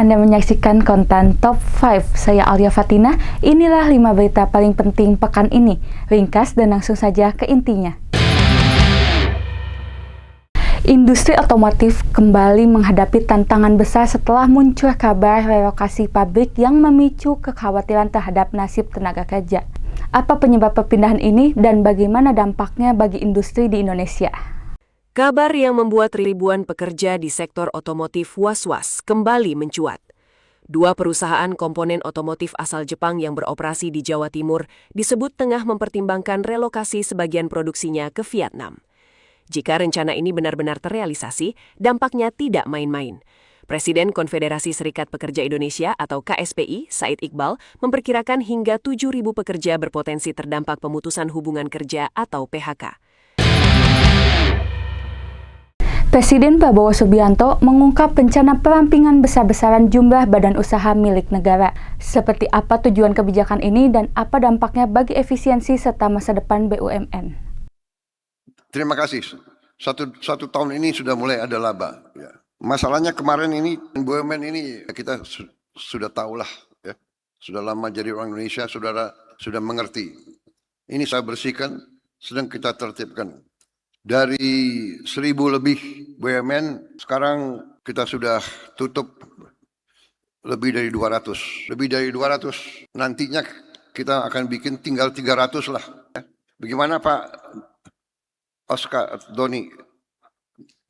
Anda menyaksikan konten Top 5. Saya Alia Fatina. Inilah 5 berita paling penting pekan ini. Ringkas dan langsung saja ke intinya. Industri otomotif kembali menghadapi tantangan besar setelah muncul kabar relokasi pabrik yang memicu kekhawatiran terhadap nasib tenaga kerja. Apa penyebab perpindahan ini dan bagaimana dampaknya bagi industri di Indonesia? Kabar yang membuat ribuan pekerja di sektor otomotif was-was kembali mencuat. Dua perusahaan komponen otomotif asal Jepang yang beroperasi di Jawa Timur disebut tengah mempertimbangkan relokasi sebagian produksinya ke Vietnam. Jika rencana ini benar-benar terrealisasi, dampaknya tidak main-main. Presiden Konfederasi Serikat Pekerja Indonesia atau KSPI, Said Iqbal, memperkirakan hingga 7.000 pekerja berpotensi terdampak pemutusan hubungan kerja atau PHK. Presiden Prabowo Subianto mengungkap rencana perampingan besar-besaran jumlah badan usaha milik negara. Seperti apa tujuan kebijakan ini dan apa dampaknya bagi efisiensi serta masa depan BUMN? Terima kasih. Satu tahun ini sudah mulai ada laba. Ya. Masalahnya kemarin ini BUMN ini kita sudah tahulah, ya. Sudah lama jadi orang Indonesia, sudah mengerti. Ini saya bersihkan, sedang kita tertibkan. Dari 1.000 lebih BUMN, sekarang kita sudah tutup lebih dari 200. Lebih dari 200, nantinya kita akan bikin tinggal 300 lah. Bagaimana Pak Oscar, Doni?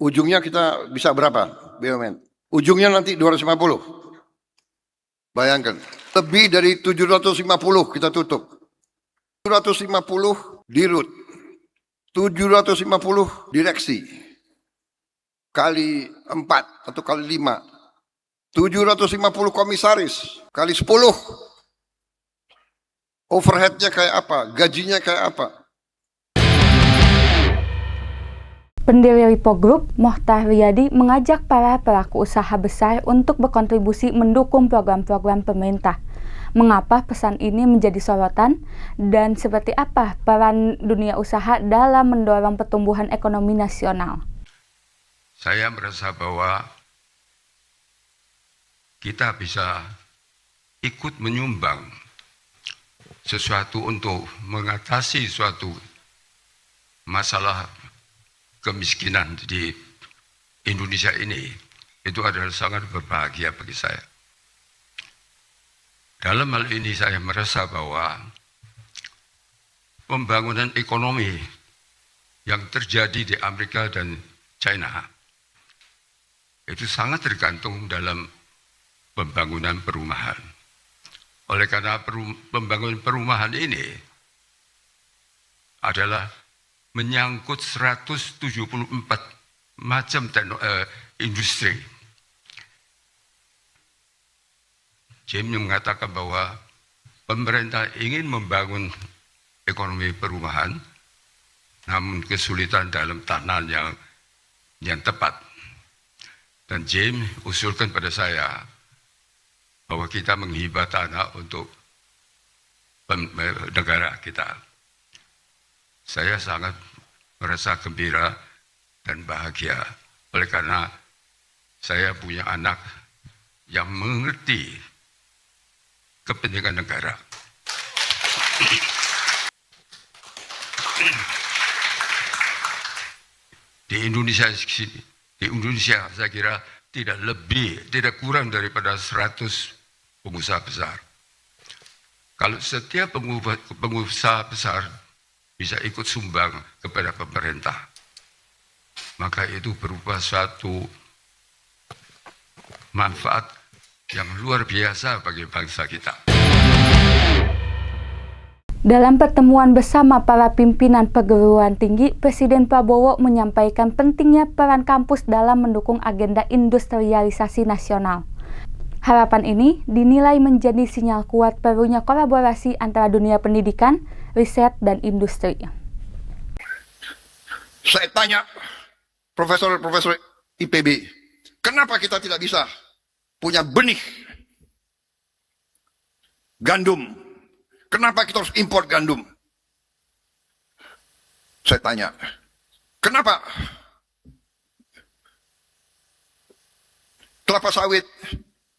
Ujungnya kita bisa berapa BUMN? Ujungnya nanti 250. Bayangkan, lebih dari 750 kita tutup. 750 dirut. 750 direksi kali 4 atau kali 5, 750 komisaris kali 10, overheadnya kayak apa, gajinya kayak apa. Pendiri Lipo Group, Mohtar Riyadi, mengajak para pelaku usaha besar untuk berkontribusi mendukung program-program pemerintah. Mengapa pesan ini menjadi sorotan dan seperti apa peran dunia usaha dalam mendorong pertumbuhan ekonomi nasional? Saya merasa bahwa kita bisa ikut menyumbang sesuatu untuk mengatasi suatu masalah kemiskinan di Indonesia ini. Itu adalah sangat berbahagia bagi saya. Dalam hal ini saya merasa bahwa pembangunan ekonomi yang terjadi di Amerika dan China itu sangat tergantung dalam pembangunan perumahan. Oleh karena pembangunan perumahan ini adalah menyangkut 174 macam industri. James mengatakan bahwa pemerintah ingin membangun ekonomi perumahan, namun kesulitan dalam tanah yang tepat. Dan James usulkan pada saya bahwa kita menghibah tanah untuk negara kita. Saya sangat merasa gembira dan bahagia oleh karena saya punya anak yang mengerti kepentingan negara. Di Indonesia saya kira tidak kurang daripada 100 pengusaha besar. Kalau setiap pengusaha besar bisa ikut sumbang kepada pemerintah, maka itu berupa suatu manfaat yang luar biasa bagi bangsa kita. Dalam pertemuan bersama para pimpinan perguruan tinggi, Presiden Prabowo menyampaikan pentingnya peran kampus dalam mendukung agenda industrialisasi nasional. Harapan ini dinilai menjadi sinyal kuat perlunya kolaborasi antara dunia pendidikan, riset, dan industri. Saya tanya profesor-profesor IPB, kenapa kita tidak bisa punya benih gandum? Kenapa kita harus impor gandum? Saya tanya, kenapa kelapa sawit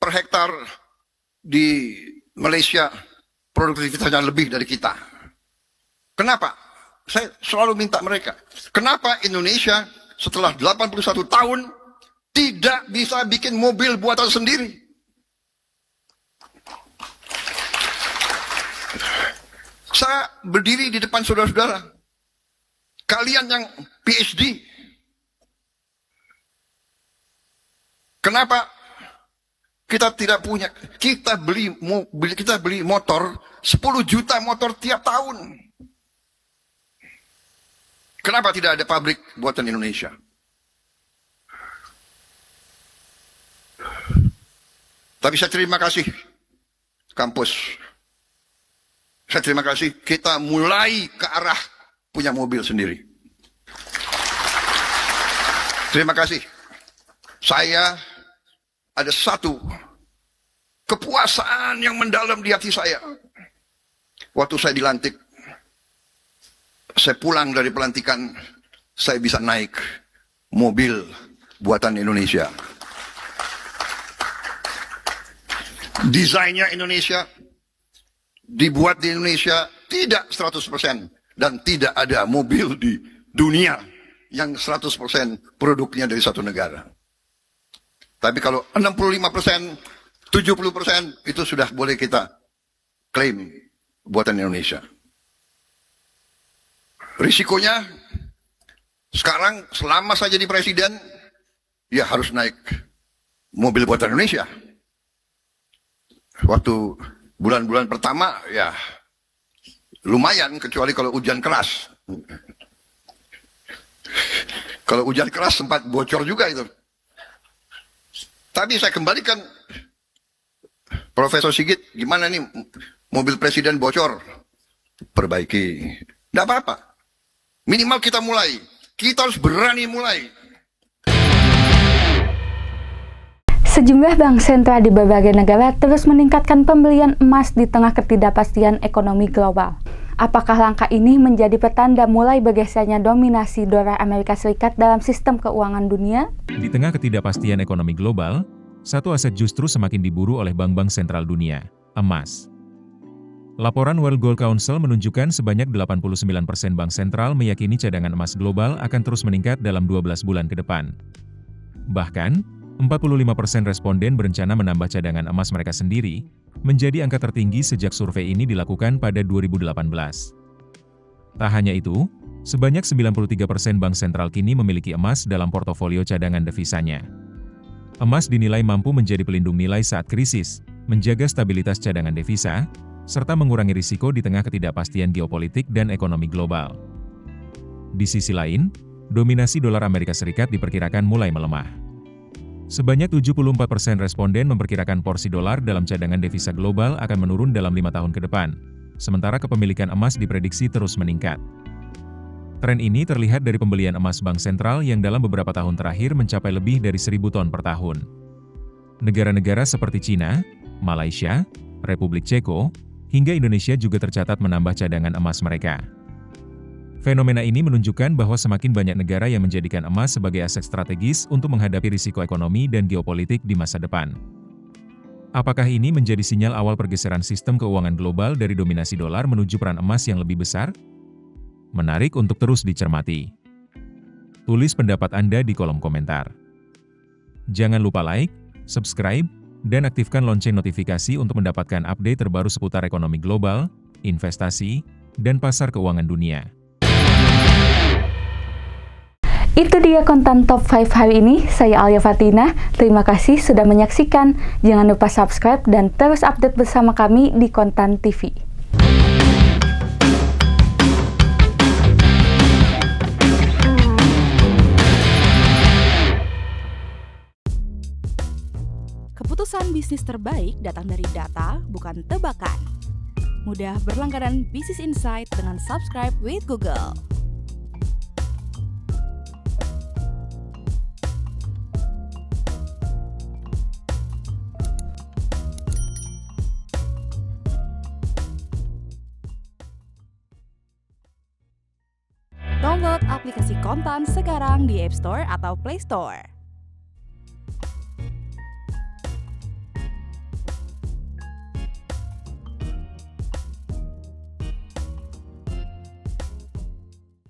per hektar di Malaysia produktivitasnya lebih dari kita. Kenapa? Saya selalu minta mereka. Kenapa Indonesia setelah 81 tahun tidak bisa bikin mobil buatan sendiri? Saya berdiri di depan saudara-saudara. Kalian yang PhD. Kenapa kita tidak punya? Kita beli motor 10 juta motor tiap tahun. Kenapa tidak ada pabrik buatan Indonesia? Tapi saya terima kasih kampus. Saya terima kasih kita mulai ke arah punya mobil sendiri. Terima kasih. Saya ada satu kepuasaan yang mendalam di hati saya. Waktu saya dilantik, saya pulang dari pelantikan, saya bisa naik mobil buatan Indonesia. Desainnya Indonesia, dibuat di Indonesia, tidak 100%. Dan tidak ada mobil di dunia yang 100% produknya dari satu negara. Tapi kalau 65%, 70% itu sudah boleh kita klaim buatan Indonesia. Risikonya sekarang selama saya jadi presiden, ya harus naik mobil buatan Indonesia. Waktu bulan-bulan pertama ya lumayan, kecuali kalau hujan keras. Kalau hujan keras sempat bocor juga itu. Tapi saya kembalikan, Profesor Sigit, gimana nih mobil presiden bocor? Perbaiki. Tidak apa-apa. Minimal kita mulai. Kita harus berani mulai. Sejumlah bank sentral di berbagai negara terus meningkatkan pembelian emas di tengah ketidakpastian ekonomi global. Apakah langkah ini menjadi petanda mulai bergesernya dominasi dolar Amerika Serikat dalam sistem keuangan dunia? Di tengah ketidakpastian ekonomi global, satu aset justru semakin diburu oleh bank-bank sentral dunia, emas. Laporan World Gold Council menunjukkan sebanyak 89% bank sentral meyakini cadangan emas global akan terus meningkat dalam 12 bulan ke depan. Bahkan, 45% responden berencana menambah cadangan emas mereka sendiri, menjadi angka tertinggi sejak survei ini dilakukan pada 2018. Tak hanya itu, sebanyak 93% bank sentral kini memiliki emas dalam portofolio cadangan devisanya. Emas dinilai mampu menjadi pelindung nilai saat krisis, menjaga stabilitas cadangan devisa, serta mengurangi risiko di tengah ketidakpastian geopolitik dan ekonomi global. Di sisi lain, dominasi dolar Amerika Serikat diperkirakan mulai melemah. Sebanyak 74% responden memperkirakan porsi dolar dalam cadangan devisa global akan menurun dalam 5 tahun ke depan, sementara kepemilikan emas diprediksi terus meningkat. Tren ini terlihat dari pembelian emas bank sentral yang dalam beberapa tahun terakhir mencapai lebih dari 1.000 ton per tahun. Negara-negara seperti China, Malaysia, Republik Ceko, hingga Indonesia juga tercatat menambah cadangan emas mereka. Fenomena ini menunjukkan bahwa semakin banyak negara yang menjadikan emas sebagai aset strategis untuk menghadapi risiko ekonomi dan geopolitik di masa depan. Apakah ini menjadi sinyal awal pergeseran sistem keuangan global dari dominasi dolar menuju peran emas yang lebih besar? Menarik untuk terus dicermati. Tulis pendapat Anda di kolom komentar. Jangan lupa like, subscribe, dan aktifkan lonceng notifikasi untuk mendapatkan update terbaru seputar ekonomi global, investasi, dan pasar keuangan dunia. Itu dia konten top 5 hari ini. Saya Alia Fatina. Terima kasih sudah menyaksikan. Jangan lupa subscribe dan terus update bersama kami di Kontan TV. Keputusan bisnis terbaik datang dari data, bukan tebakan. Mudah berlangganan Business Insight dengan subscribe with Google. Download aplikasi Kontan sekarang di App Store atau Play Store.